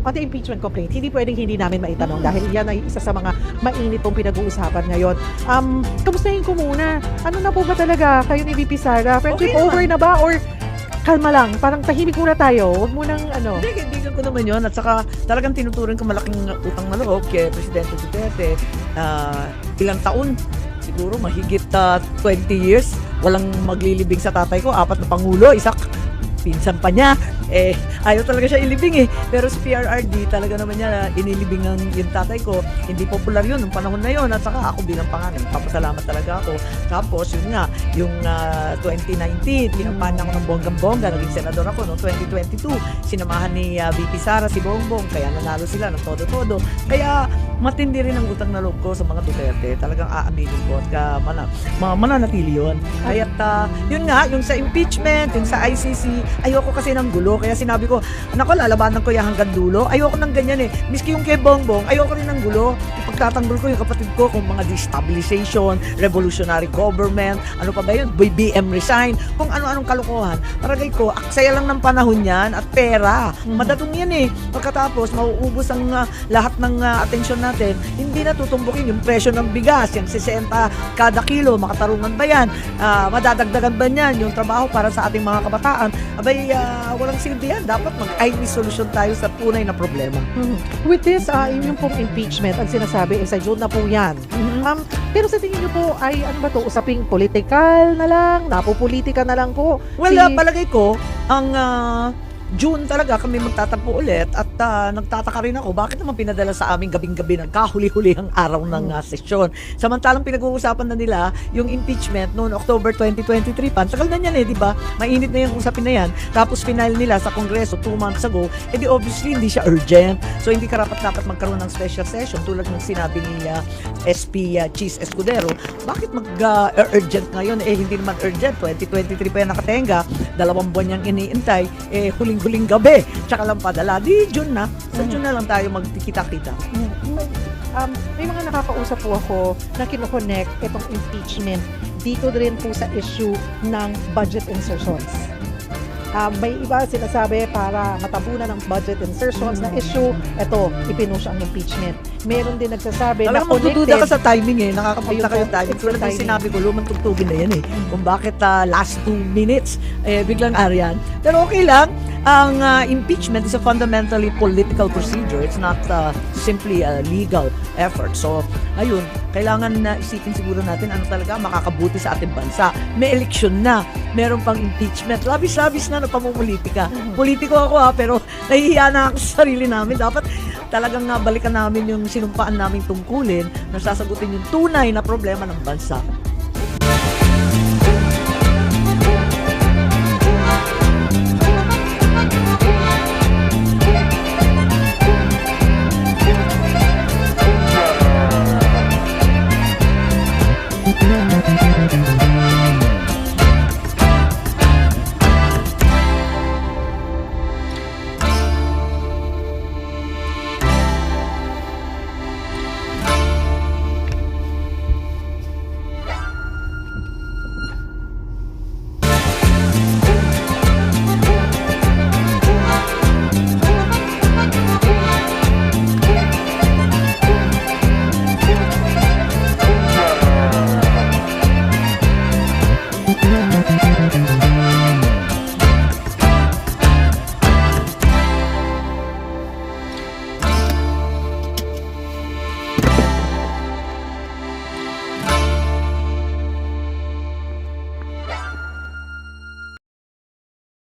pati impeachment complaint, hindi pwedeng hindi namin maitanong dahil yan ay isa sa mga mainit pong pinag-uusapan ngayon. Kamustahin ko muna, ano na po ba talaga kayo ni VP Sara? Friendship Okay over na ba or kalma lang, parang tahimik muna tayo, huwag mo nang Hindi, kaibigan ko naman yun. At saka talagang tinuturing ko malaking utang na loob kay Presidente Duterte. Ilang taon, siguro mahigit 20 years, walang maglilibing sa tatay ko. 4 na pangulo, isa pinsan pa niya. Ayaw talaga siya ilibing Pero sa PRRD, talaga naman niya inilibing yung tatay ko. Hindi popular yun nung panahon na yun. At saka ako bilang panganay, papasalamat talaga ako. Tapos yun nga, yung 2019, pinampahan ako ng bonggang-bongga. Naging senador ako noong 2022. Sinamahan ni VP Sara si Bongbong. Kaya nanalo sila ng todo-todo. Kaya matindi rin ang utang na loob ko sa mga Duterte. Talagang aaminin ko at mananatili yun. Kaya yun nga, yung sa impeachment, yung sa ICC, ayoko kasi ng gulo. Kaya sinabi ko, nako, lalabanan ko yan hanggang dulo. Ayoko ng ganyan Miski yung kay Bongbong, ayoko rin ng gulo. Ipagtatanggol ko yung kapatid ko kung mga destabilization, revolutionary government, ano pa ba yun, BBM resign, kung ano-anong kalokohan. Paragay ko, aksaya lang ng panahon yan at pera. Madatong yan Pagkatapos, mauubos ang lahat ng atensyon natin, hindi na tutumbukin yung presyo ng bigas, yung 60 kada kilo, makatarungan ba yan? Madadagdagan ba yan yung trabaho para sa ating mga kabataan? Abay, walang silbi yan. Dapat mag-ID solution tayo sa tunay na problema. With this, yung pong impeachment, ang sinasabi sa June na po yan. Pero sa tingin niyo po, ay ano ba to, usaping political na lang, napopolitika na lang po? Well, palagay ko, ang June talaga kami magtatampo ulit at nagtataka rin ako bakit naman pinadala sa amin gabing-gabi ng kahuli-hulihang araw ng sesyon. Samantalang pinag-uusapan na nila yung impeachment noong October 2023 pa. Tagal na yan di ba? Mainit na yung usapin na yan. Tapos final nila sa Kongreso 2 months ago, edi obviously hindi siya urgent. So hindi karapat-dapat magkaroon ng special session tulad ng sinabi nila SP Cheese Escudero. Bakit mag-urgent ngayon? Hindi naman urgent. 2023 pa yan nakatenga. 2 buwan niyang iniintay. Huling gabi. Tsaka lang padala. Di June na. Sa June na lang tayo magkikita-kita. May mga nakakausap po ako na kinoconnect itong impeachment dito rin po sa issue ng budget insertions. May iba sinasabi para matabunan ng budget insertions na issue, ito, ipinush ang impeachment. Meron din nagsasabi na magdududa ka sa timing nakakapunta kayo timing. It's Tulad the ng timing. sinabi ko, lumang tugtugin na yan Kung bakit last 2 minutes, biglang aryan. Pero okay lang, ang impeachment is a fundamentally political procedure. It's not simply a legal effort. So, ayun, kailangan na isipin siguro natin ano talaga makakabuti sa ating bansa. May eleksyon na, meron pang impeachment. Labis-labis na pamumulitika. Politiko ako pero nahihiya na ako sa sarili namin. Dapat talagang balikan namin yung sinumpaan naming tungkulin na sasagutin yung tunay na problema ng bansa.